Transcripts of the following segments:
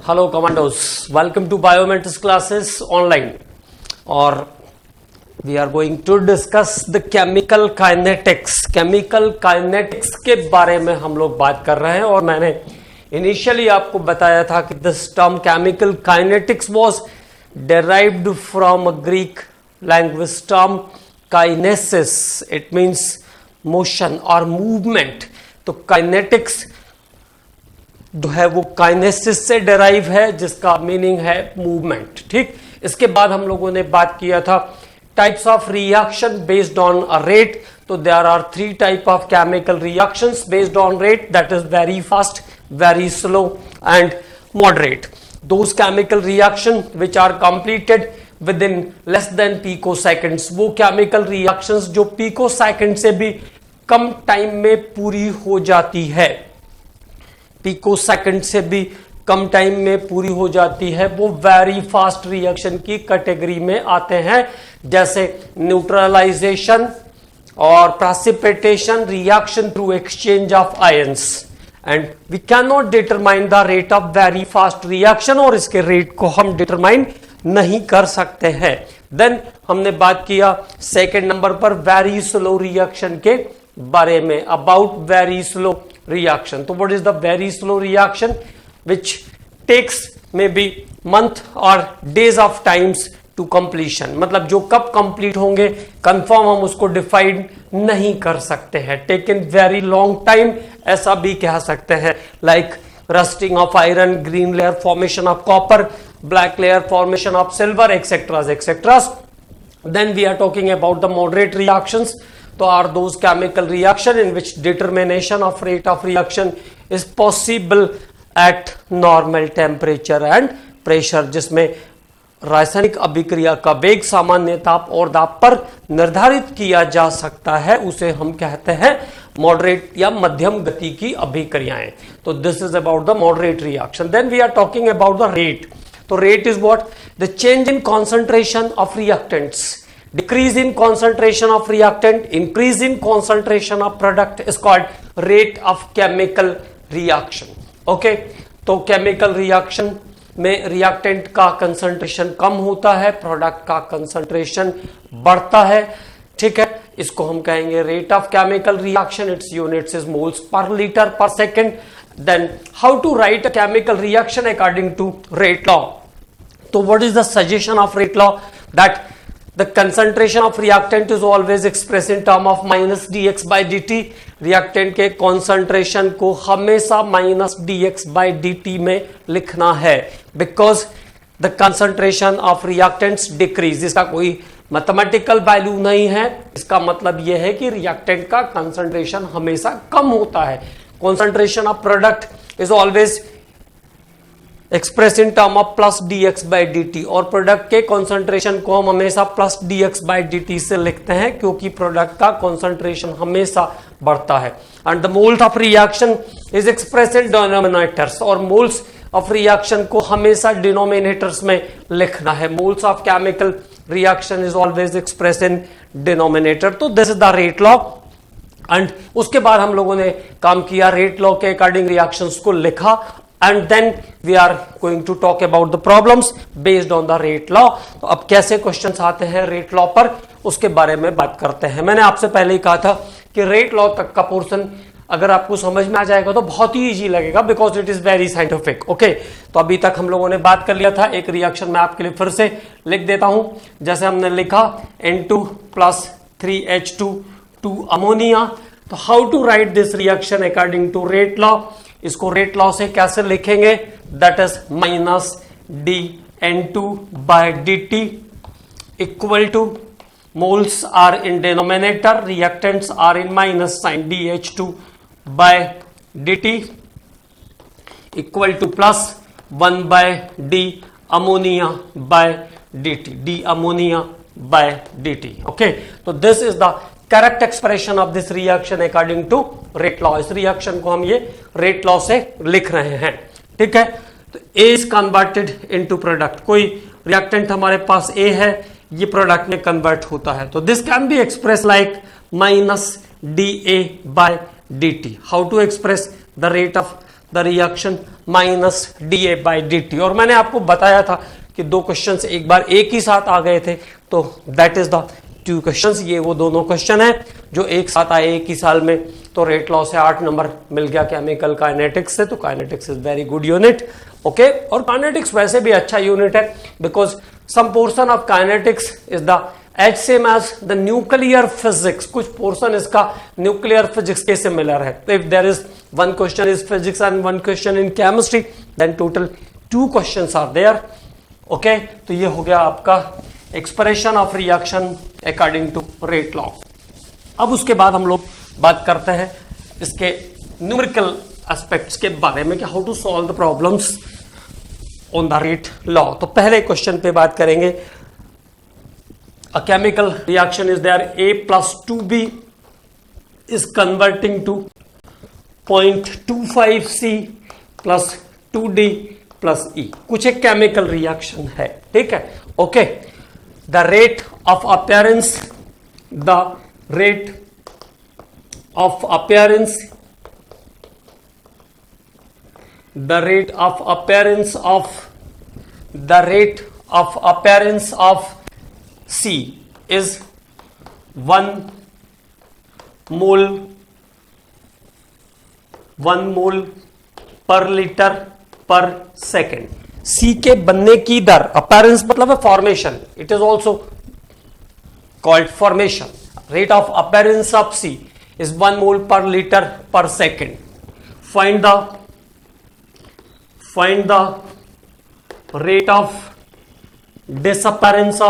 Hello commandos, welcome to Biometrics classes online और we are going to discuss the chemical kinetics. Chemical kinetics के बारे में हम लोग बात कर रहे हैं और मैंने initially आपको बताया था कि this term chemical kinetics was derived from a Greek language term kinesis. It means motion or movement. तो kinetics जो है वो काइनेसिस से डेराइव है जिसका मीनिंग है मूवमेंट. ठीक, इसके बाद हम लोगों ने बात किया था types of reaction based on a rate. तो there are 3 type of chemical reactions based on rate, that is very fast, very slow and moderate. Those chemical reaction which are completed within less than pico seconds, वो chemical reactions जो pico second से भी कम time में पूरी हो जाती है, pico second से भी कम टाइम में पूरी हो जाती है, वो वेरी फास्ट रिएक्शन की कैटेगरी में आते हैं, जैसे न्यूट्रलाइजेशन और precipitation reaction through exchange of ions. And we can not determine the rate of very fast reaction, और इसके रेट को हम डिटरमाइन नहीं कर सकते हैं. देन हमने बात किया सेकेंड नंबर पर वेरी स्लो रिएक्शन के बारे में, about very slow reaction. So what is the very slow reaction which takes maybe month or days of times to completion. मतलब जो कब कंप्लीट होंगे कंफर्म हम उसको डिफाइन नहीं कर सकते हैं. टेकन वेरी लॉन्ग टाइम ऐसा भी कह सकते हैं, like rusting of iron, green layer formation of copper, black layer formation of silver, etcetera etcetera. Then we are talking about the moderate reactions. तो are those chemical reaction in which determination of rate of reaction is possible at normal temperature and pressure, जिसमें रासायनिक अभिक्रिया का वेग सामान्य ताप और दाब पर निर्धारित किया जा सकता है, उसे हम कहते हैं मॉडरेट या मध्यम गति की अभिक्रियाएं. तो this is about the moderate reaction. Then we are talking about the rate. तो rate is what? The change in concentration of reactants. Decrease in concentration of reactant, increase in concentration of product is called rate of chemical reaction. Okay, तो chemical reaction में reactant का concentration कम होता है, product का concentration बढ़ता है. ठीक है, इसको हम कहेंगे rate of chemical reaction. Its units is moles per liter per second. Then how to write a chemical reaction according to rate law? So what is the suggestion of rate law? That the concentration of reactant is always expressed in term of minus dx by dt. reactant के concentration को हमेशा minus dx by dt में लिखना है, because the concentration of reactants decrease. इसका कोई mathematical value नहीं है, इसका मतलब यह है कि reactant का concentration हमेशा कम होता है. concentration of product is always express in term of plus dx by dt, और प्रोडक्ट के कॉन्सेंट्रेशन को हम हमेशा प्लस dx by dt से लिखते हैं, क्योंकि प्रोडक्ट का कॉन्सेंट्रेशन हमेशा बढ़ता है. And the moles of reaction is express in denominators, और मोल्स ऑफ रिएक्शन को हमेशा डिनोमिनेटर्स में लिखना है. Moles of chemical reaction is always express in denominator. तो this is the rate law. And उसके बाद हम लोगों ने काम किया, रेट लॉ के अकॉर्डिंग रिएक्शंस को लिखा. And then we are going to talk about the problems based on the rate law. तो अब कैसे क्वेश्चंस आते हैं रेट लॉ पर, उसके बारे में बात करते हैं. मैंने आपसे पहले ही कहा था कि रेट लॉ तक का पोर्शन अगर आपको समझ में आ जाएगा तो बहुत ही इजी लगेगा, because it is very scientific. Okay, तो अभी तक हम लोगों ने बात कर लिया था. एक रिएक्शन मैं आपके लिए फिर से लिख देता हूं. जैसे हमने लिखा N2 plus 3H2 to ammonia. तो how to write this reaction according to rate law? इसको रेट लॉ से कैसे लिखेंगे? That is minus dN2 by dt equal to moles are in denominator, reactants are in minus sign, dH2 by dt equal to plus 1 by d ammonia by dt, d ammonia by dt. Okay, तो this is the correct expression of this reaction according to rate law. इस reaction को हम ये rate law से लिख रहे हैं. ठीक है, तो A is converted into product. कोई रिएक्टेंट हमारे पास A है, ये प्रोडक्ट में कन्वर्ट होता है. तो this can be express like minus dA by dt. How to express the rate of the reaction minus dA/dt। और मैंने आपको बताया था कि दो क्वेश्चंस एक बार एक ही साथ आ गए थे, तो that is the two questions. ये वो दोनों क्वेश्चन है जो एक साथ आए एक ही साल में। तो रेट लॉ से 8 नंबर मिल गया केमिकल काइनेटिक्स से। तो kinetics is very good unit, okay. और काइनेटिक्स वैसे भी अच्छा यूनिट है because some portion of kinetics is the as same as the nuclear physics. कुछ पोर्शन इसका न्यूक्लियर फिजिक्स के सिमिलर है। If there is one question is physics and one question in chemistry, then total 2 questions are there, okay. तो ये हो गया आपका expression of reaction according to rate law. अब उसके बाद हम लोग बात करते हैं इसके न्यूमेरिकल एस्पेक्ट्स के बारे में कि how to solve the problems on the rate law. तो पहले क्वेश्चन पे बात करेंगे। A chemical reaction is there, A plus 2B is converting to 0.25C plus 2D plus E। कुछ एक केमिकल रिएक्शन है, ठीक है, okay. The rate of appearance, the rate of appearance, the rate of appearance of C is 1 mole per liter per second। C के बनने की दर, appearance मतलब है formation, it is also called formation. Rate of appearance of C is 1 mole per liter per second। Find the rate of disappearance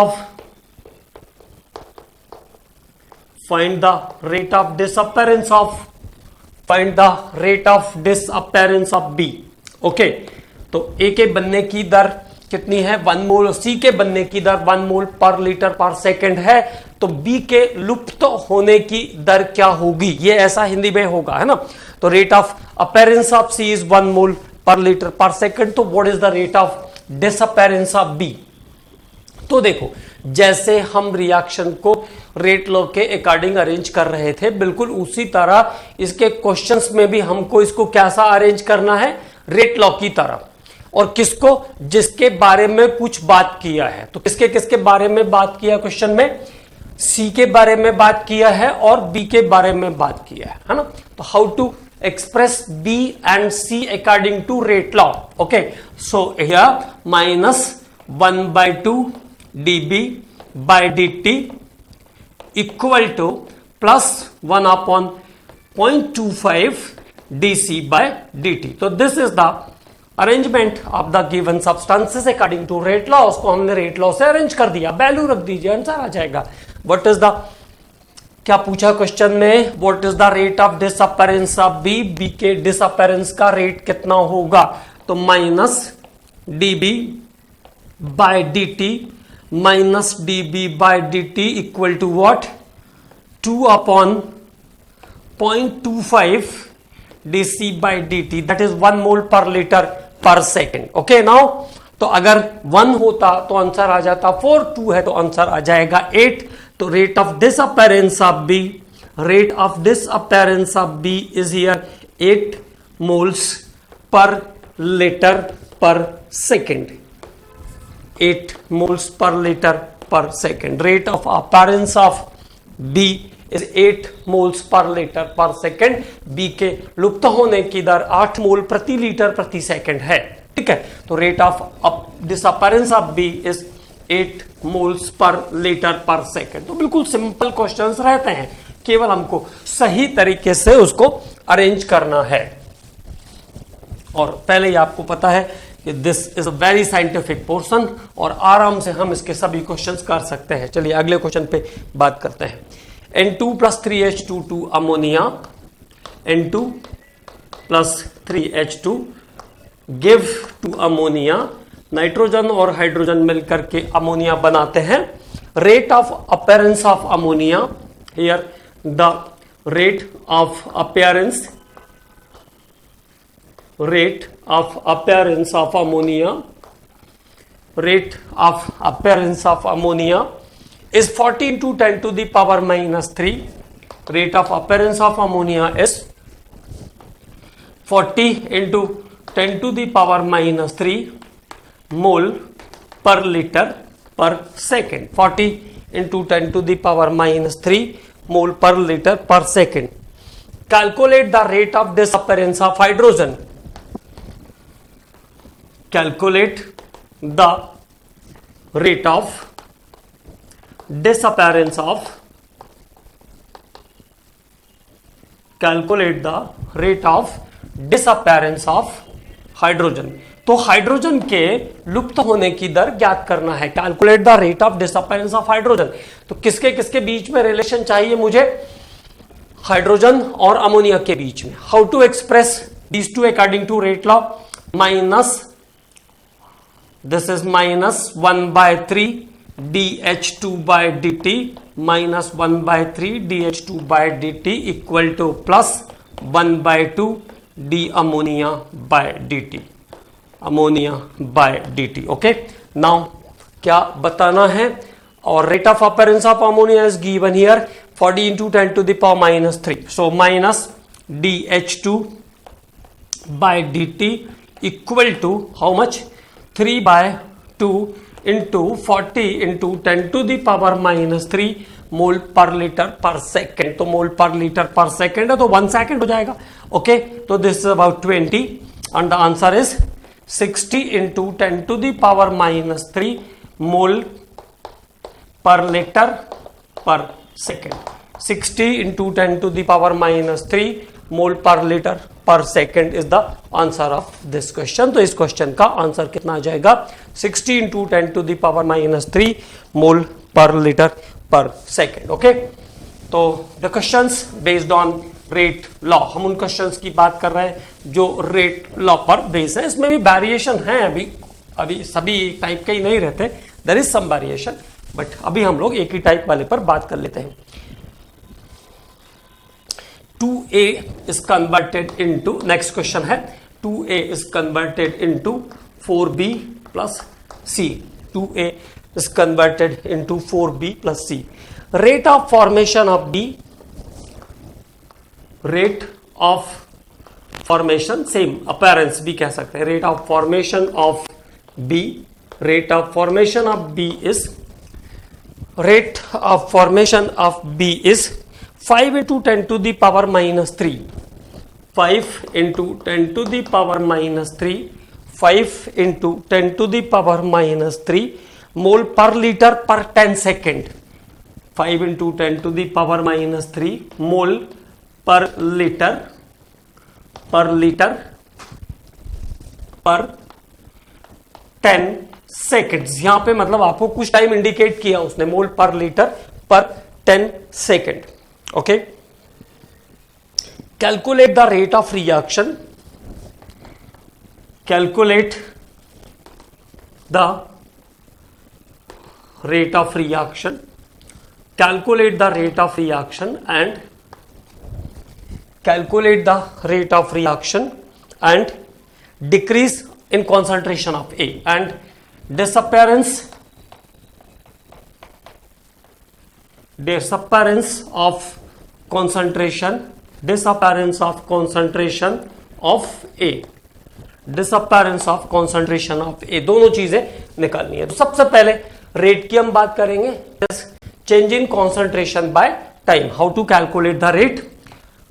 of B, okay. तो A के बनने की दर कितनी है, 1 मोल। C के बनने की दर 1 मोल पर लीटर पर सेकंड है। तो B के लुप्त होने की दर क्या होगी, ये ऐसा हिंदी में होगा, है ना। तो rate of appearance of C is 1 mole per litre पर सेकंड। तो what is the rate of disappearance of B। तो देखो, जैसे हम रिएक्शन को रेट लॉ के अकॉर्डिंग अरेंज कर रहे थे, बिल्कुल उसी तरह इसके क्वेश्चंस में भी हमको इसको कैसा अरेंज करना है, रेट लॉ की तरह। और किसको, जिसके बारे में कुछ बात किया है। तो किसके किसके बारे में बात किया क्वेश्चन में, C के बारे में बात किया है और B के बारे में बात किया है ना। तो how to express B and C according to rate law, okay। So here minus 1/2 dB by dt equal to plus 1/0.25 dC by dt। तो this is the arrangement of the given substances according to rate law। उसको हमने rate law से arrange कर दिया, value रख दीजिए, answer आ जाएगा। What is the, क्या पूछा क्वेश्चन में, what is the rate of disappearance of B. B के डिसअपीयरेंस का रेट कितना होगा, तो minus dB by dt, minus dB by dt equal to what, 2/0.25 dC by dt, that is 1 mole per litre per second, okay. Now तो अगर 1 होता तो answer आ जाता 4, 2 है तो आंसर आ जाएगा 8। तो rate of disappearance of B, rate of disappearance of B is here 8 moles per litre per second, 8 moles per litre per second. Rate of appearance of B is 8 moles per litre per second. B के लुप्त होने की दर 8 मोल प्रति litre प्रति second है, ठीक है। तो rate of disappearance of B is 8 moles per litre per second. तो बिल्कुल सिंपल क्वेश्चंस रहते हैं, केवल हमको सही तरीके से उसको अरेंज करना है। और पहले ही आपको पता है कि this is a very scientific portion और आराम से हम इसके सभी क्वेश्चंस कर सकते हैं। चलिए अगले क्वेश्चन पे बात करते हैं। N2 + 3H22 ammonia, N2 + 3H2 give to ammonia. Nitrogen और हाइड्रोजन मिलकर के अमोनिया बनाते हैं। Rate of appearance of ammonia, here the rate of appearance, rate of appearance of ammonia, rate of appearance of ammonia is 14 to 10 to the power minus 3. Rate of appearance of ammonia is 40 into 10 to the power minus 3 mole per litre per second. 40 into 10 to the power minus 3 mole per litre per second. Calculate the rate of disappearance of hydrogen. Calculate the rate of disappearance of calculate the rate of disappearance of hydrogen। तो hydrogen के लुप्त होने की दर ज्ञात करना है। Calculate the rate of disappearance of hydrogen. तो किसके किसके बीच में रिलेशन चाहिए मुझे? हाइड्रोजन और अमोनिया के बीच में। How to express these two according to rate law? Minus this is minus 1/3 dH2 by dt minus 1/3 dH2 by dt equal to plus 1/2 d ammonia by dt, ammonia by dt। Okay, now क्या बताना है? और rate of appearance of ammonia is given here 40 into 10 to the power minus 3, so minus dH2 by dt equal to how much? 3/2 into 40 into 10 to the power minus 3 mole per litre per second. तो मोल per litre per second है तो 1 second हो जाएगा। Okay, तो this is about 20 and the answer is 60 into 10 to the power minus 3 mole per litre per second. 60 into 10 to the power minus 3 mole per litre per second is the answer of this question. तो इस question का answer कितना आ जाएगा? 60 into 10 to the power minus 3 mole per litre per second. Okay, तो the questions based on rate law, हम उन questions की बात कर रहे हैं जो रेट लॉ पर बेस है। इसमें भी वेरिएशन है, अभी सभी टाइप के ही नहीं रहते, there is some variation, but अभी हम लोग एक ही टाइप वाले पर बात कर लेते हैं। 2a is converted into, next question है 2a is converted into 4b plus c। 2a is converted into 4b plus c। rate of formation of b, rate of formation same appearance भी कह सकते हैं। rate of formation of b, rate of formation of b is, rate of formation of b is 5 into 10 to the power minus 3, 5 into 10 to the power minus 3, 5 into 10 to the power minus 3 mole per litre पर 10 second. 5 into 10 to the power minus 3 mole per litre पर 10 seconds. यहां पे मतलब आपको कुछ time indicate किया उसने, मोल per litre पर 10 second. Okay, calculate the rate of reaction, calculate the rate of reaction, calculate the rate of reaction and calculate the rate of reaction and decrease in concentration of A and disappearance of concentration of A, disappearance of concentration of A, दोनों चीजें निकालनी है। तो सबसे पहले rate की हम बात करेंगे, change in concentration by time. How to calculate the rate?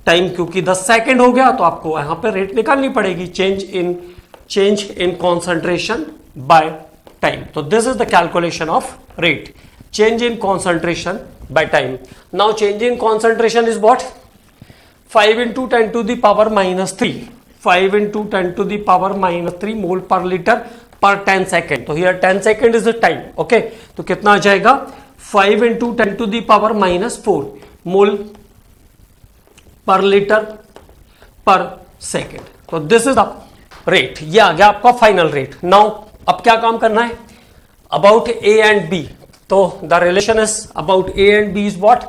Time क्योंकि 10 सेकेंड हो गया तो आपको यहां पर रेट निकालनी पड़ेगी, change in concentration by time. तो this is the calculation of rate, change in concentration by time. Now change in concentration is what? 5 into 10 to the power minus 3, 5 into 10 to the power minus 3 mole per liter per 10 second. तो here 10 second is the time. Okay, तो कितना आ जाएगा? 5 into 10 to the power minus 4 mole per liter per second. तो this is the rate. ये आ गया आपका final rate. Now अब क्या काम करना है? अबाउट A and B, तो the relation is about A and B is what?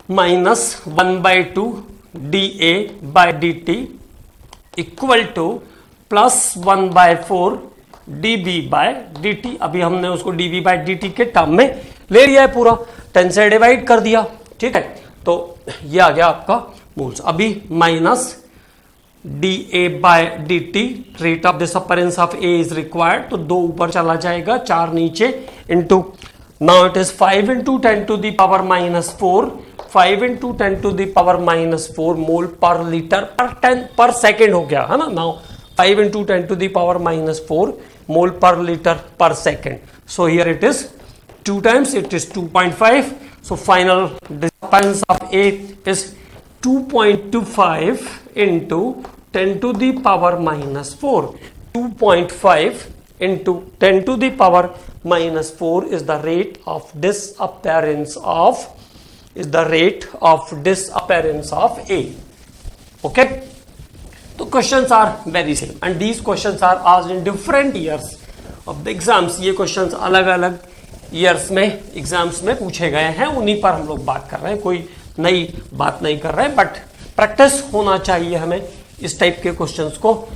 Minus 1/2 dA by dt equal to plus 1/4 dB by dt। अभी हमने उसको dB by dt के टर्म में ले लिया है, पूरा 10 से डिवाइड कर दिया, ठीक है। तो ये आ गया आपका मोल्स। अभी minus d A by d t, rate of disappearance of A is required, तो 2 ऊपर चला जाएगा, 4 नीचे, into, now it is 5 into 10 to the power minus 4, 5 into 10 to the power minus 4 mole per litre per second हो गया है ना। Now 5 into 10 to the power minus 4 mole per litre per second, so here it is 2 times, it is 2.5, so final disappearance of A is 2.25 into 10 to the power minus 4. 2.5 into 10 to the power minus 4 is the rate of disappearance of A. Okay, so questions are very same and these questions are asked in different years of the exams. ये questions अलग अलग years में exams में पूछे गए हैं, उन्हीं पर हम लोग बात कर रहे हैं, कोई नई बात नहीं कर रहे हैं, बट प्रैक्टिस होना चाहिए हमें इस टाइप के क्वेश्चंस को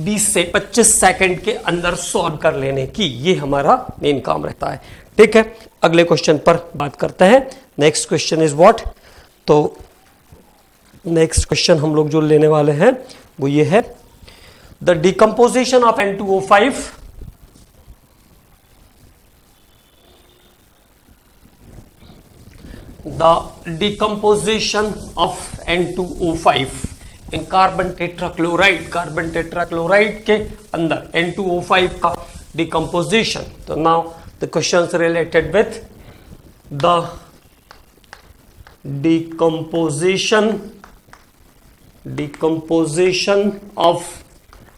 20 से 25 सेकंड के अंदर सॉल्व कर लेने की, ये हमारा मेन काम रहता है। ठीक है, अगले क्वेश्चन पर बात करते हैं। नेक्स्ट क्वेश्चन इज व्हाट, तो नेक्स्ट क्वेश्चन हम लोग जो लेने वाले हैं वो ये है, the decomposition of N2O5 the decomposition of N2O5 in carbon tetrachloride, carbon tetrachloride के अंदर N2O5 का decomposition। तो now the questions related with the decomposition of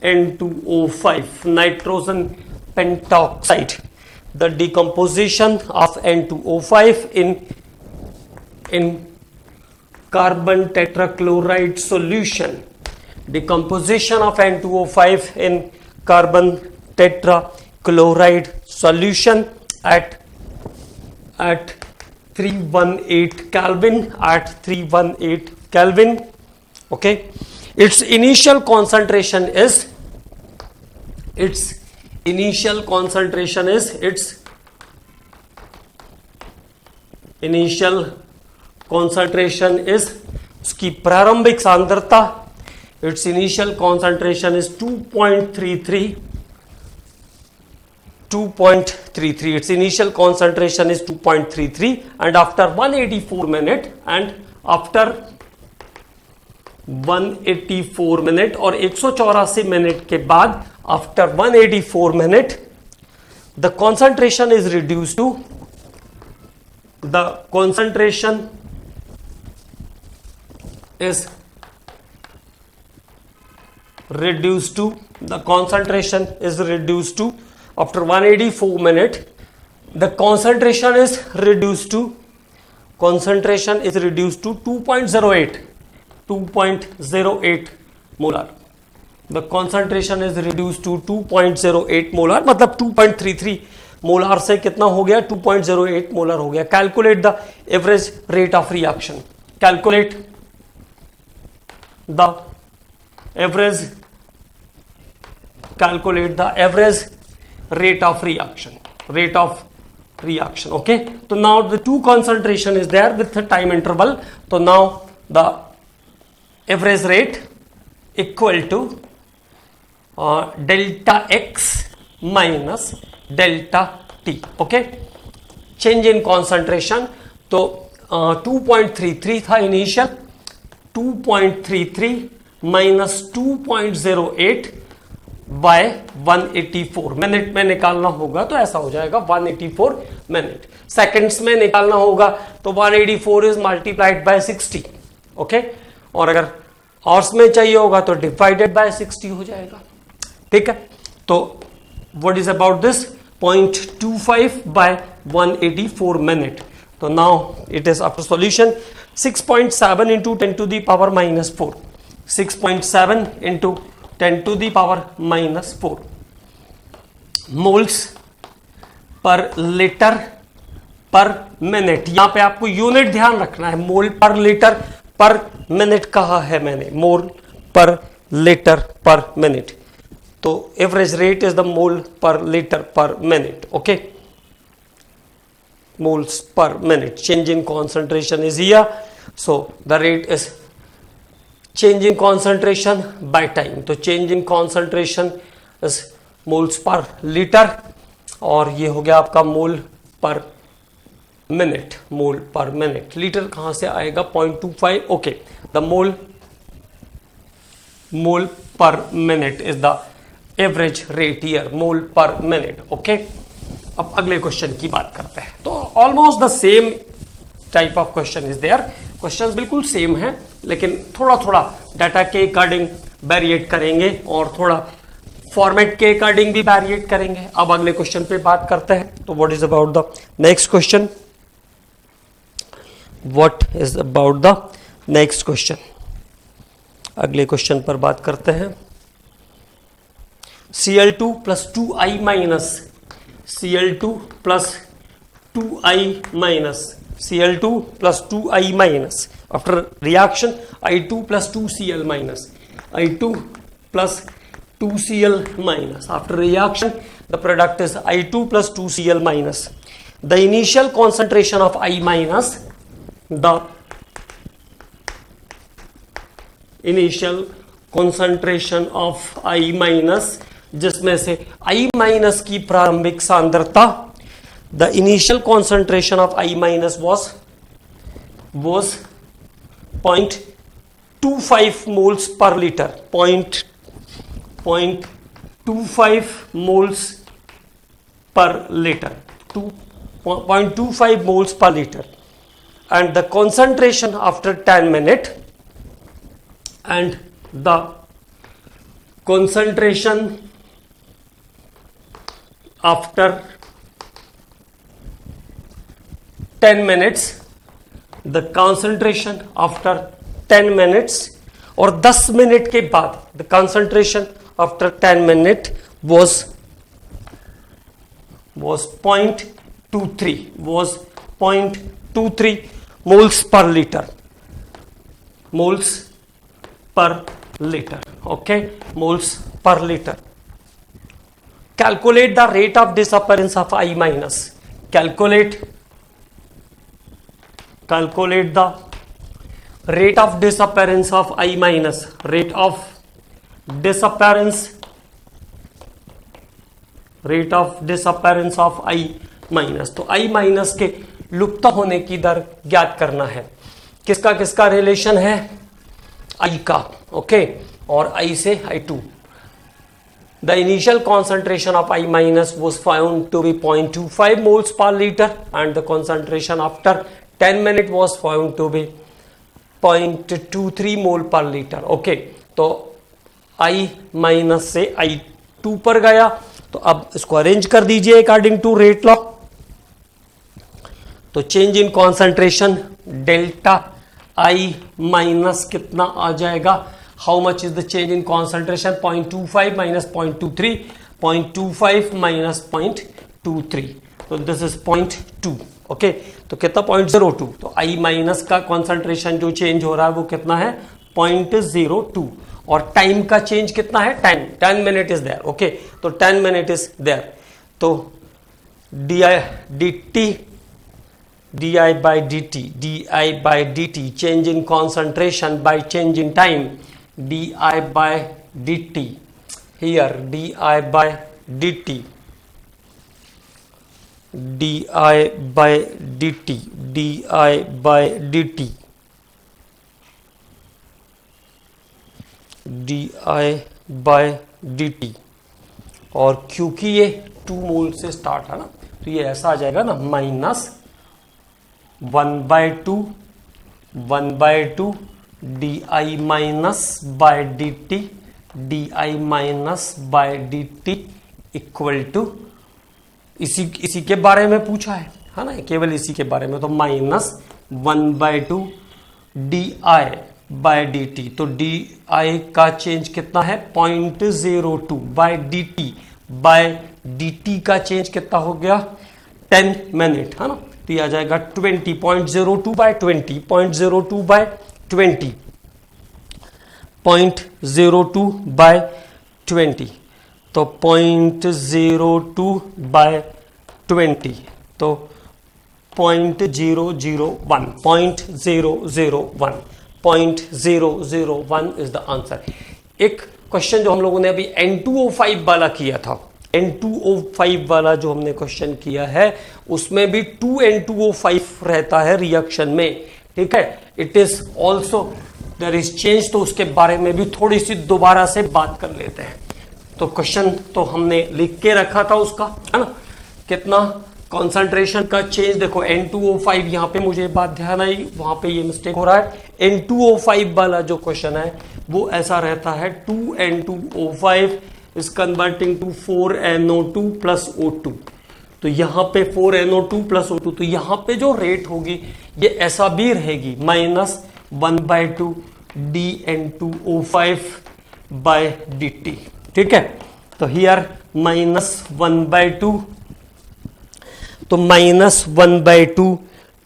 N2O5 nitrogen pentoxide, the decomposition of N2O5 in carbon tetrachloride solution, decomposition of N2O5 in carbon tetrachloride solution at 318 Kelvin, at 318 Kelvin. Okay, its initial concentration is उसकी प्रारंभिक सांद्रता, its initial concentration is 2.33, its initial concentration is 2.33 and after 184 minute और 184 minute के बाद after 184 minute the concentration is reduced to after 184 minute the concentration is reduced to 2.08 molar. The concentration is reduced to 2.08 molar, मतलब 2.33 molar से कितना हो गया, 2.08 molar हो गया। Calculate the average rate of reaction, calculate the average rate of reaction. Okay, so now the two concentration is there with the time interval, so now the average rate equal to delta x minus delta t. Okay, change in concentration, तो 2.33 था initial, 2.33 minus 2.08 by 184 minute में निकालना होगा तो ऐसा हो जाएगा 184 minute. Seconds में निकालना होगा तो 184 इज मल्टीप्लाइड बाय 60। ओके, और अगर आवर्स में चाहिए होगा तो डिवाइडेड बाय 60 हो जाएगा। ठीक है, तो what is about this 0.25 by 184 minute. तो now it is after solution 6.7 into 10 to the power minus 4, 6.7 into 10 to the power minus 4 moles per litre per minute. यहां पे आपको यूनिट ध्यान रखना है, मोल पर लीटर पर मिनट कहा है मैंने, मोल पर लीटर पर मिनट। तो average rate is the mole per litre per minute. Okay, moles per minute, change in concentration is here, so the rate is change in concentration by time, तो change in concentration is moles per litre, और ये हो गया आपका मोल पर minute, मोल पर minute. Litre कहां से आएगा, 0.25, ओके। द मोल पर minute is the average rate here, मोल पर मिनट, ओके। अब अगले क्वेश्चन की बात करते हैं। तो almost the same type of question is there, question बिल्कुल सेम है, लेकिन थोड़ा थोड़ा डाटा के अकॉर्डिंग वेरिएट करेंगे और थोड़ा फॉर्मेट के अकॉर्डिंग भी वेरिएट करेंगे। अब अगले क्वेश्चन पे बात करते हैं। तो what is about the next question, what is about the next question, अगले क्वेश्चन पर बात करते हैं। Cl2 plus 2I minus, Cl2 plus 2I minus, Cl2 plus 2I minus, after reaction I2 plus 2Cl minus, I2 plus 2Cl minus, after reaction the product is I2 plus 2Cl minus. The initial concentration of I minus, the initial concentration of I minus, जिसमें से I minus की प्रारंभिक सांद्रता, the initial concentration of I minus was 0.25 moles per litre, 0.25 moles per litre, 0.25 moles per litre, and the concentration after 10 minute, and the concentration after 10 minutes, the concentration after 10 minutes, और 10 minute के बाद the concentration after 10 minute was 0.23 moles per liter, moles per liter, okay, moles per liter. Calculate the rate of disappearance of I minus, calculate the rate of disappearance of I minus, rate of disappearance of I minus। तो I minus के लुप्त होने की दर ज्ञात करना है। किसका किसका रिलेशन है, I का, ओके, और I से I2। The initial concentration of I minus was found to be 0.25 moles per liter, and the concentration after 10 minutes was found to be 0.23 mole per liter, okay. तो I minus से I2 पर गया, तो अब इसको arrange कर दीजिए according to rate law. तो change in concentration delta I minus कितना आ जाएगा, how much is the change in concentration, 0.25 minus 0.23, 0.25 minus 0.23, तो दिस इज 0.2, ओके। तो कितना, 0.02। तो I माइनस का कॉन्सेंट्रेशन जो चेंज हो रहा है वो कितना है, 0.02, और टाइम का चेंज कितना है, 10 मिनट इज देयर, ओके। तो 10 मिनट इज देयर, तो di by dt, change in concentration by change in time, di by dt, here di by dt, di by dt, di by dt, di by dt, और क्योंकि ये 2 मोल से start है ना, तो ये ऐसा आ जाएगा ना, minus 1/2 di minus by dt, di minus by dt equal to, इसी के बारे में पूछा है ना, केवल इसी के बारे में। तो माइनस 1/2 di बाय dt, तो di का चेंज कितना है, 0.02 बाय dt का चेंज कितना हो गया, 10 मिनट, है ना। तो ये आ जाएगा 20, 0.02 बाय 20, 0.02 बाय 20, 0.02 बाय 20, तो 0.02 बाय 20, तो 0.001, 0.001 इज द आंसर। एक क्वेश्चन जो हम लोगों ने अभी N2O5 वाला किया था, N2O5 वाला जो हमने क्वेश्चन किया है उसमें भी 2N2O5 रहता है रिएक्शन में, ठीक है। It is also there is change, तो उसके बारे में भी थोड़ी सी दोबारा से बात कर लेते हैं। तो क्वेश्चन तो हमने लिख के रखा था उसका, है ना, कितना कॉन्सेंट्रेशन का चेंज। देखो N2O5, यहाँ पे मुझे बात ध्यान आई, वहां पे ये मिस्टेक हो रहा है। N2O5 वाला जो क्वेश्चन है वो ऐसा रहता है 2N2O5 is converting to 4NO2 plus O2। तो यहाँ पे 4NO2 प्लस O2, तो यहाँ पे जो रेट होगी ये ऐसा भी रहेगी -1/2 dN2O5 बाय dt, ठीक है। तो हियर -1/2, तो -1/2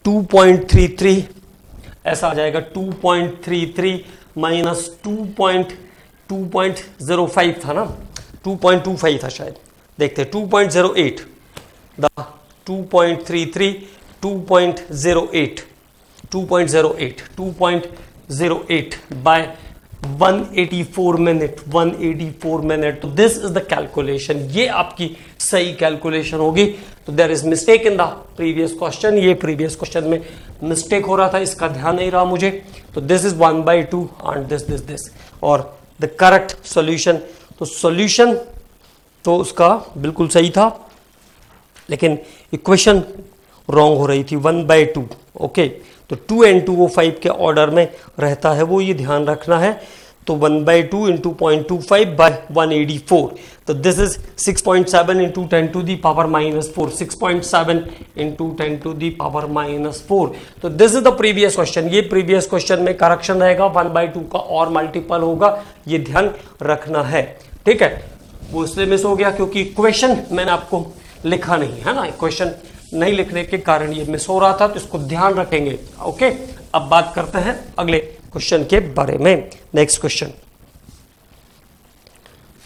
2.33 ऐसा आ जाएगा, 2.33 माइनस 2.05 था ना, 2.25 था शायद, देखते 2.08, द 2.33 2.08 बाय 184 मिनट। तो दिस इज द कैलकुलेशन, ये आपकी सही कैलकुलेशन होगी। तो there is mistake in the previous question, ये प्रीवियस क्वेश्चन में मिस्टेक हो रहा था, इसका ध्यान नहीं रहा मुझे। तो दिस इज 1/2 एंड दिस और द करेक्ट सॉल्यूशन। तो सॉल्यूशन तो उसका बिल्कुल सही था, लेकिन इक्वेशन रॉन्ग हो रही थी 1/2, ओके। तो 2N2O5 के ऑर्डर में रहता है वो, ये ध्यान रखना है। तो 1/2 इंटू 0.25 बाय 184, तो this is 6.7 into 10 to the power -4, 6.7 into 10 to the power -4। तो this is the previous question, ये प्रीवियस क्वेश्चन में करेक्शन रहेगा, 1/2 का और मल्टीपल होगा, ये ध्यान रखना है, ठीक है। वो इसलिए मिस हो गया क्योंकि इक्वेशन मैंने आपको लिखा नहीं है ना, इक्वेशन नहीं लिखने के कारण ये मिस हो रहा था, तो इसको ध्यान रखेंगे, ओके। अब बात करते हैं अगले क्वेश्चन के बारे में, नेक्स्ट क्वेश्चन।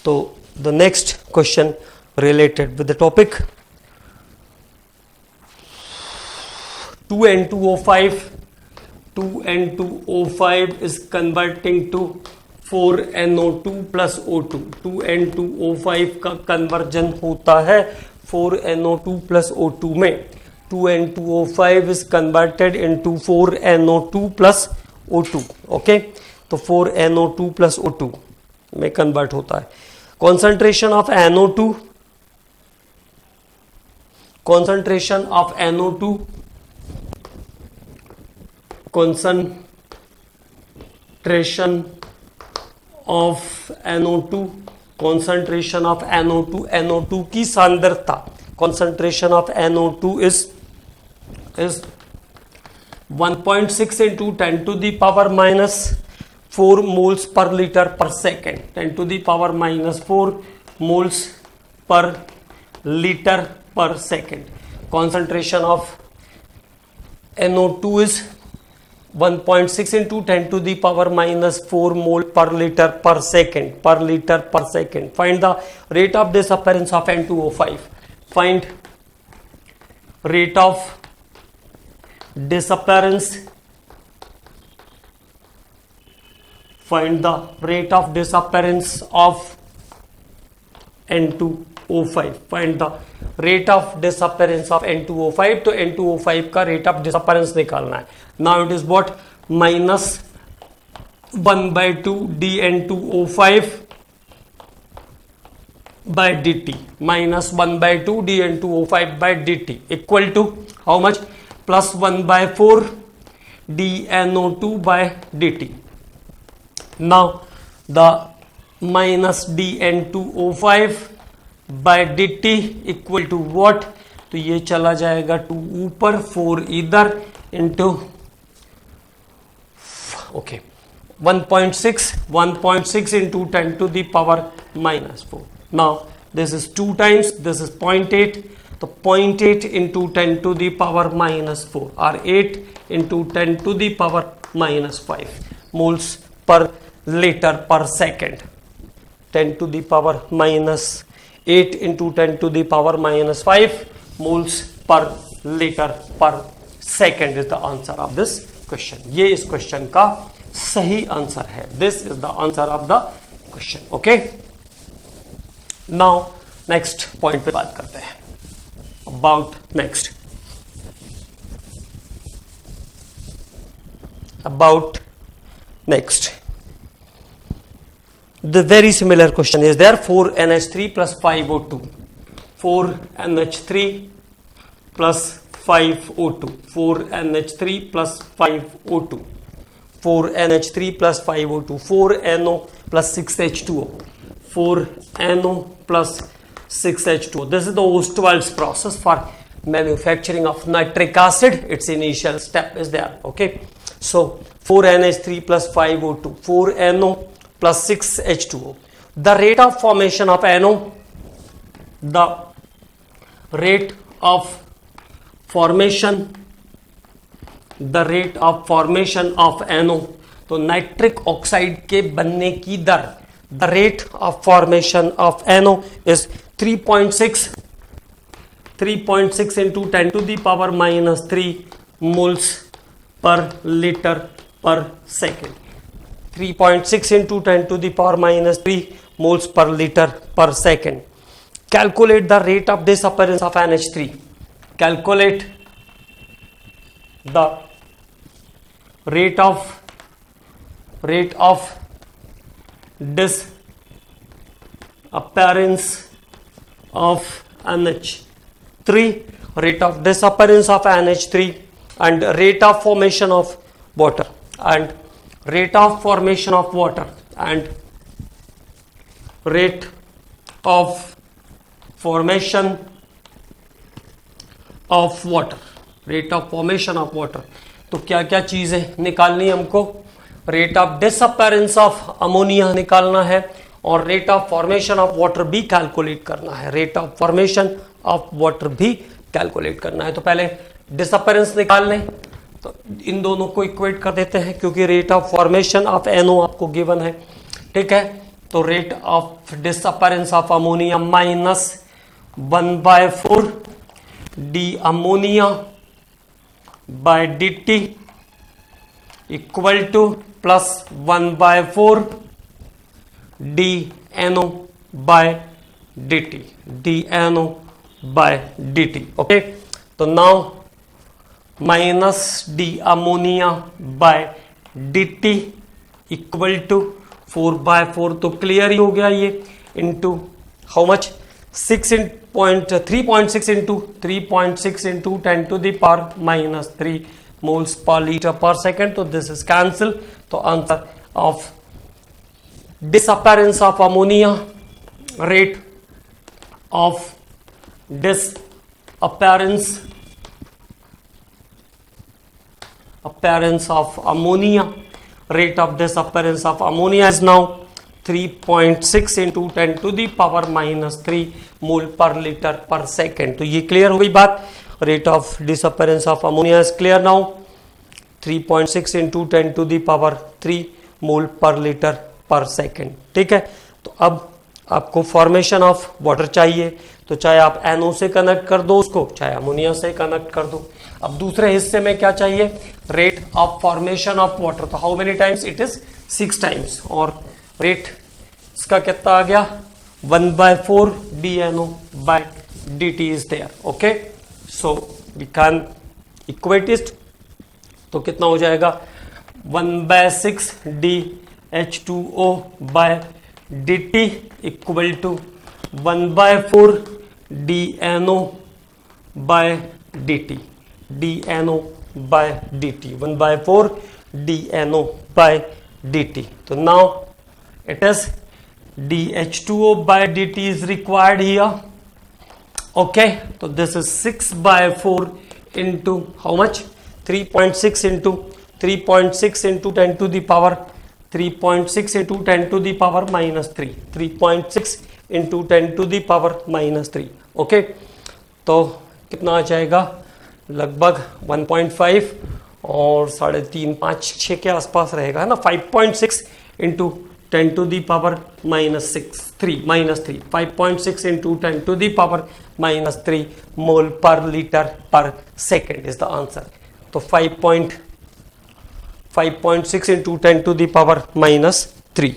तो the next question related with the topic 2N2O5 is converting to 4NO2 plus O2। 2N2O5 का कन्वर्जन होता है 4NO2 plus O2 में। 2N2O5 is converted into 4NO2 plus O2, okay. तो 4NO2 plus O2 में convert होता है। Concentration of NO2, concentration of NO2, concentration of NO2, concentration of NO2, NO2 की सांद्रता, concentration of NO2 is 1.6 into 10 to the power -4 moles per litre per second, 10 to the power -4 moles per litre per second. Concentration of NO2 is 1.6 into 10 to the power -4 mole per litre per second, पर litre per second. Find the rate of disappearance of N2O5, find rate of disappearance, find the rate of disappearance of N2O5, find the rate of disappearance of N2O5। तो N2O5 का rate of disappearance निकालना है। now it is what -1/2 dN2O5 by dt, -1/2 dN2O5 by dt equal to how much? +1/4 dNO2 by dt। now the minus dN2O5 by dt equal to what? तो ये चला जाएगा 2 ऊपर 4 इधर into, okay, 1.6 into 10 to the power -4। now this is 2 times, this is 0.8, तो 0.8 into 10 to the power -4 और 8 into 10 to the power -5 moles per litre per second. 10 to the power -8 into 10 to the power -5 moles per litre per second is the answer of this question. ये इस question का सही answer है। This is the answer of the question. Okay, now next point पे बात करते हैं about next the very similar question is there, 4NH3 plus 5O2, 4NH3 plus 5O2, 4NH3 plus 5O2, 4NH3 plus 5O2, 4NO plus 6H2O, 4NO plus 6H2O. This is the Ostwald's process for manufacturing of nitric acid. Its initial step is there. Okay, so 4NH3 plus 5O2, 4NO plus 6H2O. The rate of formation of NO, the rate of formation of NO, तो nitric oxide के बनने की दर, the rate of formation of NO is 3.6 into 10 to the power minus 3 moles per liter per second. 3.6 into 10 to the power minus 3 moles per liter per second. Calculate the rate of disappearance of NH3. Calculate the rate of disappearance of NH3, rate of disappearance of NH3, and rate of formation of water, and rate of formation of water, and rate of formation of water, rate of formation of water. तो क्या क्या चीजें निकालनी है हमको? Rate of disappearance of ammonia निकालना है और rate of formation of water भी कैलकुलेट करना है। Rate of formation of water भी कैलकुलेट करना है। तो पहले डिसअपेरेंस निकाल लें, तो इन दोनों को इक्वेट कर देते हैं क्योंकि rate of formation of NO आपको गिवन है। ठीक है, तो rate of disappearance of ammonia minus 1/4 d ammonia by dt equal to plus 1/4 d NO by dt, d NO by dt। Okay, तो now minus d ammonia by dt equal to 4/4, तो clear ही हो गया ये, into how much 3.6 into 10 to the power minus 3 moles per litre per second. तो this is cancel. तो answer of disappearance of ammonia, rate of disappearance of ammonia, rate of disappearance of ammonia is now 3.6 into 10 to the power minus 3 mole per litre per second. तो ये clear हो गई बात। Rate of disappearance of ammonia is clear now, 3.6 into 10 to the power 3 mole per litre per second. ठीक है, तो अब आपको फॉर्मेशन ऑफ वाटर चाहिए, तो चाहे आप NO से कनेक्ट कर दो उसको, चाहे अमोनिया से कनेक्ट कर दो। अब दूसरे हिस्से में क्या चाहिए? Rate of formation of water. तो how many times? It is 6 times, और रेट इसका कितना आ गया? 1/4 dNO by dt is there. Okay, so we can equate it. तो कितना हो जाएगा? 1/6 dH2O by dt equal to 1/4 dNO by dt, dNO by dt, 1/4 dNO by dt. So now it is dH2O by dt is required here. Okay, so this is 6/4 into how much? 3.6 into 10 to the power 3.6 into 10 to the power minus 3, 3.6 into 10 to the power minus 3. Okay, तो कितना आ जाएगा? लगभग 1.5 और 3.5, 5, 6 के आसपास रहेगा, है ना। 5.6 into 10 to the power minus 3, 5.6 into 10 to the power minus 3 mole per litre per second is the answer. तो 5.6 into 10 to the power minus 3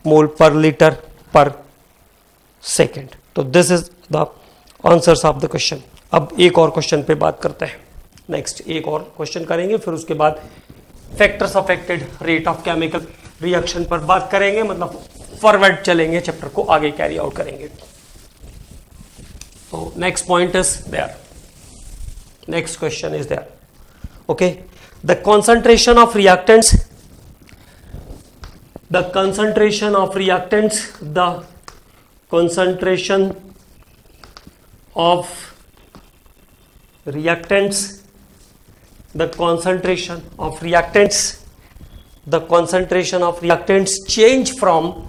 mole per liter per second. तो this is the answers of the question. अब एक और question पे बात करते हैं. Next एक और क्वेश्चन करेंगे, फिर उसके बाद factors affected rate of chemical reaction पर बात करेंगे, मतलब फॉरवर्ड चलेंगे, चैप्टर को आगे कैरी आउट करेंगे. तो next point is there, next question is there. Okay, the concentration of reactants, the concentration of reactants, the concentration of reactants, the concentration of reactants, the concentration of reactants change from,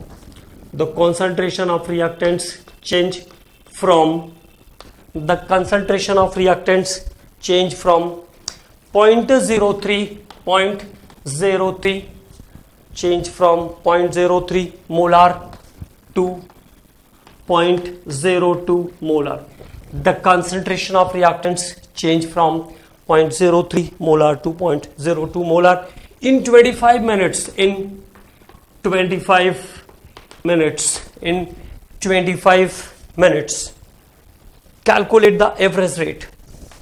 the concentration of reactants change from, the concentration of reactants change from 0.03 change from 0.03 molar to 0.02 molar. The concentration of reactants change from 0.03 molar to 0.02 molar in 25 minutes. In 25 minutes. In 25 minutes. Calculate the average rate.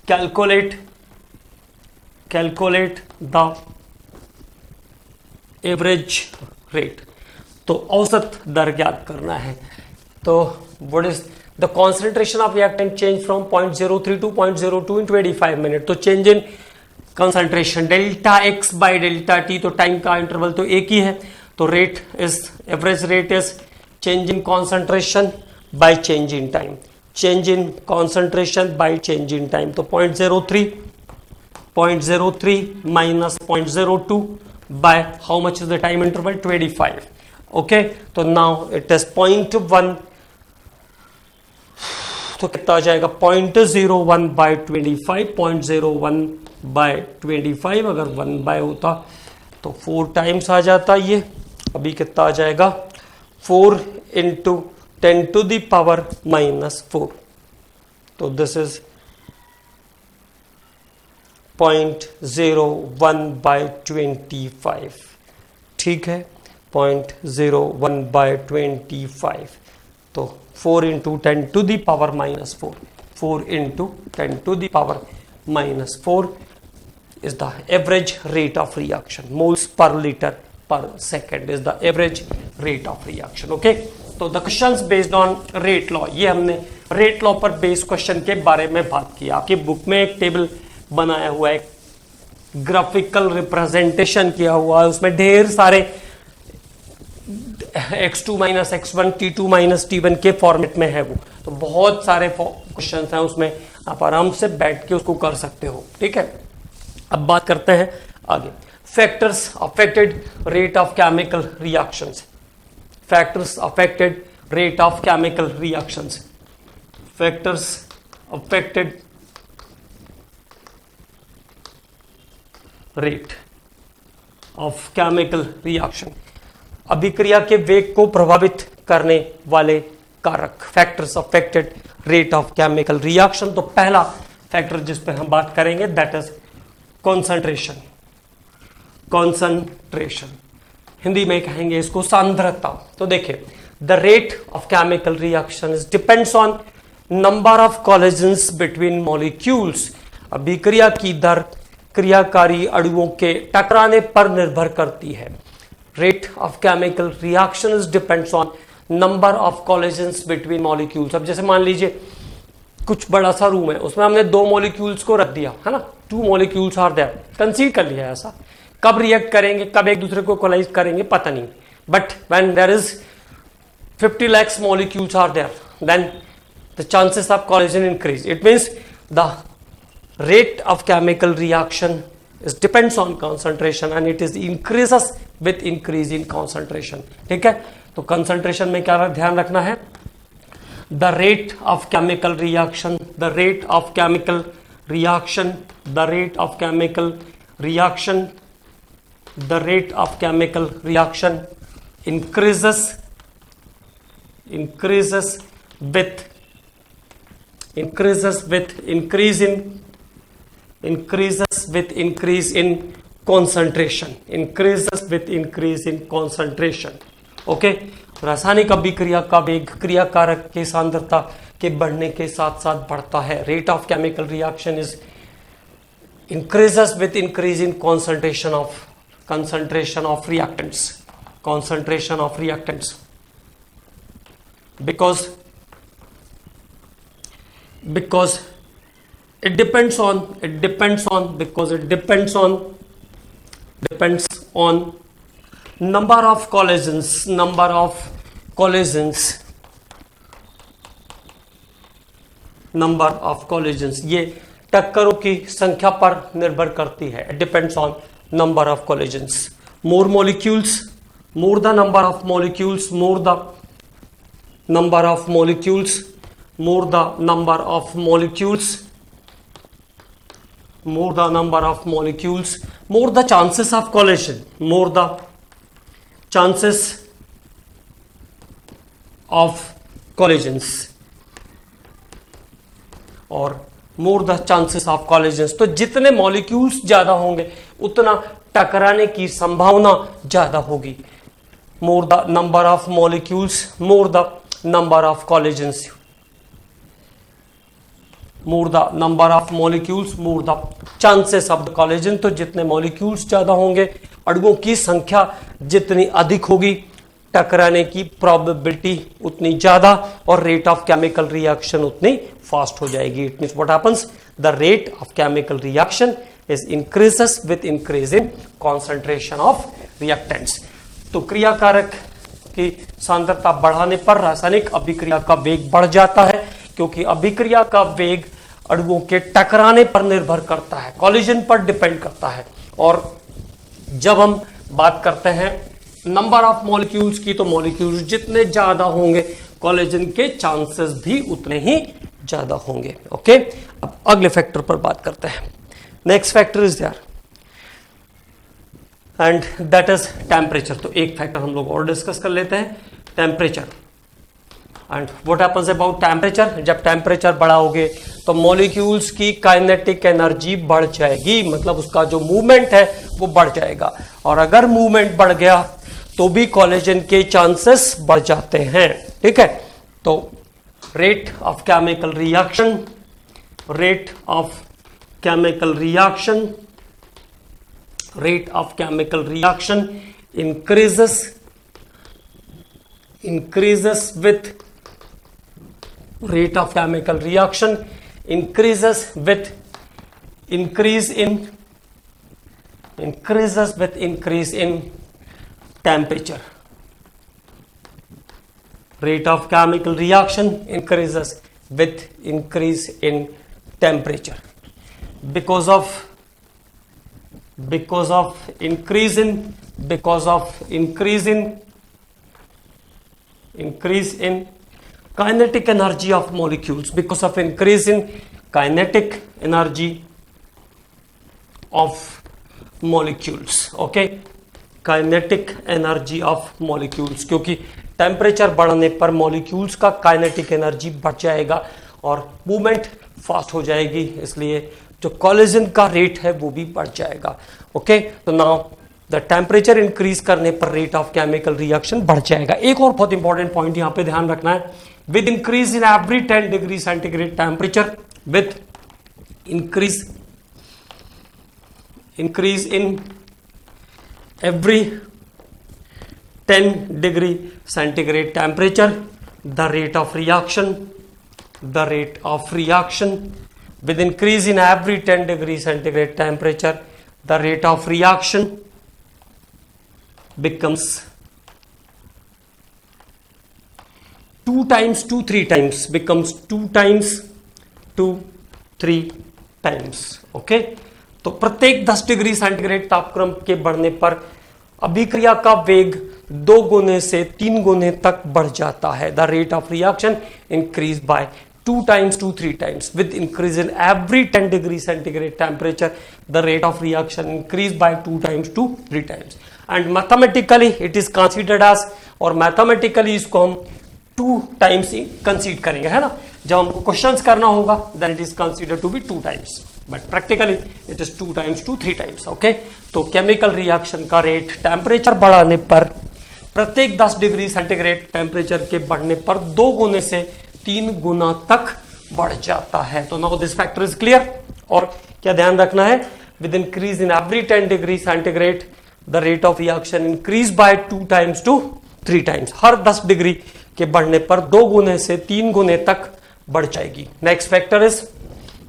Calculate the average rate. तो औसत दर ज्ञात करना है. तो what is the concentration of reactant change from 0.03 to 0.02 in 25 minute. तो change in concentration delta x by delta t, तो time का इंटरवल तो एक ही है. तो rate is, average rate is change in concentration by change in time. Change in concentration by change in time. तो 0.03 minus 0.02 by how much is the time interval? 25. Okay, so now it is 0.1. तो कितना आ जाएगा? 0.01 by 25. 0.01 by 25 अगर 1 by होता तो 4 times आ जाता. ये अभी कितना आ जाएगा? 4 into 10 to the power minus 4. तो दिस इज 0.01 by 25. ठीक है, 0.01 by 25. तो 4 into 10 to the power minus 4. 4 into 10 to the power minus 4 is the average rate of reaction. Moles per liter per second is the average rate of reaction. Okay, तो the questions based on rate law. ये हमने rate law पर based question के बारे में बात की. आपकी बुक में एक टेबल बनाया हुआ है, ग्राफिकल रिप्रेजेंटेशन किया हुआ है, उसमें ढेर सारे x2 minus x1 t2 minus t1 के फॉर्मेट में है वो. तो बहुत सारे क्वेश्चन हैं उसमें, आप आराम से बैठ के उसको कर सकते हो. ठीक है, अब बात करते हैं आगे. Factors affected rate of chemical reactions. Factors affected rate of chemical reactions. Factors affected rate of chemical reaction. अभिक्रिया के वेग को प्रभावित करने वाले कारक. Factors affected rate of chemical reaction. तो पहला फैक्टर जिस पे हम बात करेंगे that is concentration. Concentration Hindi में कहेंगे इसको सांद्रता. तो देखिए, the rate of chemical reaction is depends on number of collisions between molecules. अभिक्रिया की दर क्रियाकारी अणुओं के टकराने पर निर्भर करती है. Rate of chemical reaction is depends on number of collisions between molecules. अब जैसे मान लीजिए कुछ बड़ा सा रूम है, उसमें हमने 2 मॉलिक्यूल्स को रख दिया है ना, 2 मॉलिक्यूल्स आर देयर, कंसीडर कर लिया ऐसा. कब रिएक्ट करेंगे, कब एक दूसरे को कोलाइज करेंगे पता नहीं, but when there is 50 lakhs molecules are there, then the chances of collision increase. It means the rate of chemical reaction is depends on concentration and it is increases with increase in concentration. ठीक है, तो concentration में क्या ध्यान रखना है? The rate of chemical reaction, the rate of chemical reaction, the rate of chemical reaction, the rate of chemical reaction increases with increase in concentration, increases with increase in concentration. Okay, रासायनिक अभिक्रिया का वेग क्रिया कारक के सांद्रता के बढ़ने के साथ साथ बढ़ता है. Rate of chemical reaction is increases with increase in concentration of reactants, because it depends on number of collisions. ये टक्करों की संख्या पर निर्भर करती है. It depends on number of collisions. More molecules, more the number of molecules, more the number of molecules, more the number of molecules, more the number of molecules, more the chances of collision, more the chances of collisions, और more the chances of collisions. तो जितने molecules ज्यादा होंगे उतना टकराने की संभावना ज्यादा होगी. More the number of molecules, more the number of collisions, more the number of molecules, more the chances of the collision. तो जितने मॉलिक्यूल्स ज्यादा होंगे, अणुओं की संख्या जितनी अधिक होगी, टकराने की प्रोबेबिलिटी उतनी ज्यादा और रेट ऑफ केमिकल रिएक्शन उतनी फास्ट हो जाएगी. It means what happens, the rate of chemical reaction is increases with increase in concentration of reactants. तो क्रिया कारक की सांद्रता बढ़ाने पर रासायनिक अभिक्रिया का वेग बढ़ जाता है, क्योंकि अभिक्रिया का वेग अणुओं के टकराने पर निर्भर करता है, कॉलिजन पर डिपेंड करता है. और जब हम बात करते हैं नंबर ऑफ मॉलिक्यूल्स की, तो मॉलिक्यूल्स जितने ज्यादा होंगे कॉलिजन के चांसेस भी उतने ही ज्यादा होंगे. ओके, अब अगले फैक्टर पर बात करते हैं. Next factor is there and that is temperature. तो एक फैक्टर हम लोग और डिस्कस कर लेते हैं, temperature. And what happens about temperature, जब टेम्परेचर बढ़ाओगे तो मॉलिक्यूल्स की काइनेटिक एनर्जी बढ़ जाएगी, मतलब उसका जो मूवमेंट है वो बढ़ जाएगा. और अगर मूवमेंट बढ़ गया तो भी कॉलिजन के चांसेस बढ़ जाते हैं. ठीक है, तो rate of chemical reaction, rate of chemical reaction, rate of chemical reaction increases with rate of chemical reaction increases with increase in temperature. Rate of chemical reaction increases with increase in temperature because of increase in kinetic energy of molecules, because of increase in kinetic energy of molecules. Okay, kinetic energy of molecules, क्योंकि temperature बढ़ने पर molecules का kinetic energy बढ़ जाएगा और movement fast हो जाएगी, इसलिए जो कॉलिजन का रेट है वो भी बढ़ जाएगा. ओके, तो नाउ द टेम्परेचर इंक्रीज करने पर रेट ऑफ केमिकल रिएक्शन बढ़ जाएगा. एक और बहुत इंपॉर्टेंट पॉइंट यहां पे ध्यान रखना है, with increase in every 10 degree centigrade temperature, with increase in every 10 degree centigrade temperature, the rate of reaction with increase in every 10 degree centigrade temperature, the rate of reaction becomes 2 times to 3 times, becomes 2 times to 3 times. Okay, तो प्रत्येक 10 degree centigrade तापक्रम के बढ़ने पर अभिक्रिया का वेग 2 गुने से 3 गुने तक बढ़ जाता है. The rate of reaction increase by 2 times to 3 times. With increase in every 10 degree centigrade temperature, the rate of reaction increase by 2 times to 3 times. And mathematically it is considered as, और mathematically इसको हम 2 times consider करेंगे, है ना. जब हमको questions करना होगा then it is considered to be 2 times, but practically it is 2 times to 3 times. Okay, तो केमिकल रिएक्शन का रेट टेम्परेचर बढ़ाने पर, प्रत्येक 10 डिग्री सेंटीग्रेड टेम्परेचर के बढ़ने पर 2 गुने से 3 गुना तक बढ़ जाता है। तो now this factor is clear. और क्या ध्यान रखना है, with increase in every 10 degree centigrade the rate of reaction increase by 2 times to 3 times. हर 10 डिग्री के बढ़ने पर 2 गुने से 3 गुने तक बढ़ जाएगी। Next factor is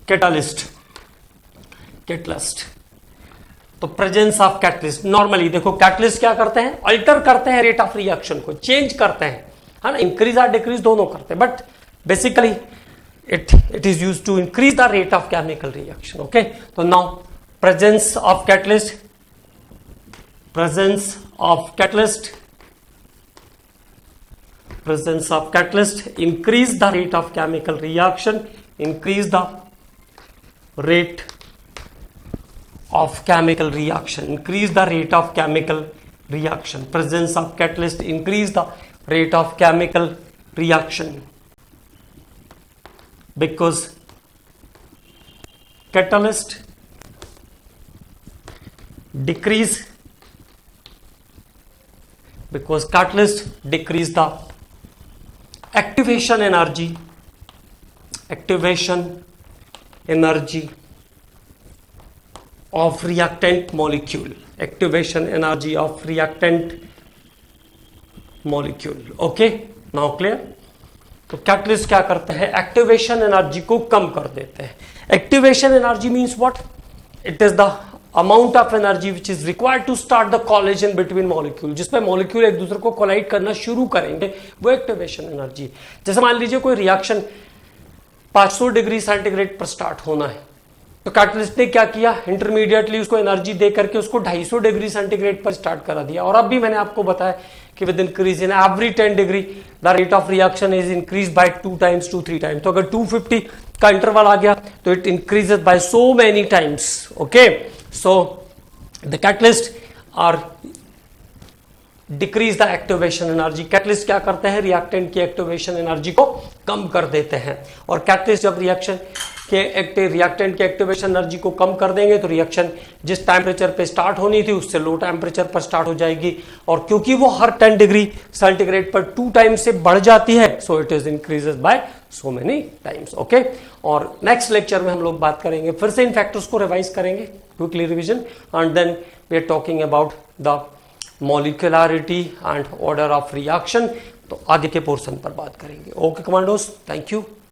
catalyst. Catalyst, तो प्रेजेंस ऑफ कैटलिस्ट। नॉर्मली देखो कैटलिस्ट क्या करते हैं, अल्टर करते हैं रेट ऑफ रिएक्शन को, चेंज करते हैं, है ना, इंक्रीज और डिक्रीज दोनों करते हैं, but basically it is used to increase the rate of chemical reaction. Okay, so now presence of catalyst increase the rate of chemical reaction, increase the rate of chemical reaction, increase the rate of chemical reaction. Presence of catalyst increase the rate of chemical reaction because catalyst decrease the activation energy of reactant molecule, okay, now clear। तो catalyst क्या करते हैं, activation energy को कम कर देते हैं। Activation energy means what, it is the amount of energy which is required to start the collision between molecule, जिसमें molecule एक दूसरे को कोलाइड करना शुरू करेंगे, वो एक्टिवेशन एनर्जी। जैसे मान लीजिए कोई रिएक्शन 500 डिग्री सेंटीग्रेड पर स्टार्ट होना है, तो कैटलिस्ट ने क्या किया, इंटरमीडिएटली उसको एनर्जी दे करके उसको 250 डिग्री सेंटीग्रेड पर स्टार्ट करा दिया। और अब भी मैंने आपको बताया कि with increase in every 10 degree the rate of reaction is increase by 2 times to 3 times. तो अगर 250 का इंटरवल आ गया तो it increases by so many times. Okay, so the catalyst are decrease the activation energy. Catalyst क्या करते हैं, reactant की एक्टिवेशन एनर्जी को कम कर देते हैं। और कैटलिस्ट जब रिएक्टेंट के एक्टिवेशन एनर्जी को कम कर देंगे तो रिएक्शन जिस टेम्परेचर पे स्टार्ट होनी थी उससे लो टेम्परेचर पर स्टार्ट हो जाएगी। और क्योंकि वो हर 10 डिग्री सेंटीग्रेड पर 2 टाइम्स से बढ़ जाती है, so it is increases by so many times. Okay, और नेक्स्ट लेक्चर में हम लोग बात करेंगे, फिर से इन फैक्टर्स को रिवाइज करेंगे, quickly revision, and then we are talking about the molecularity and order of reaction. तो आगे के पोर्शन पर बात करेंगे। Okay commandos, thank you.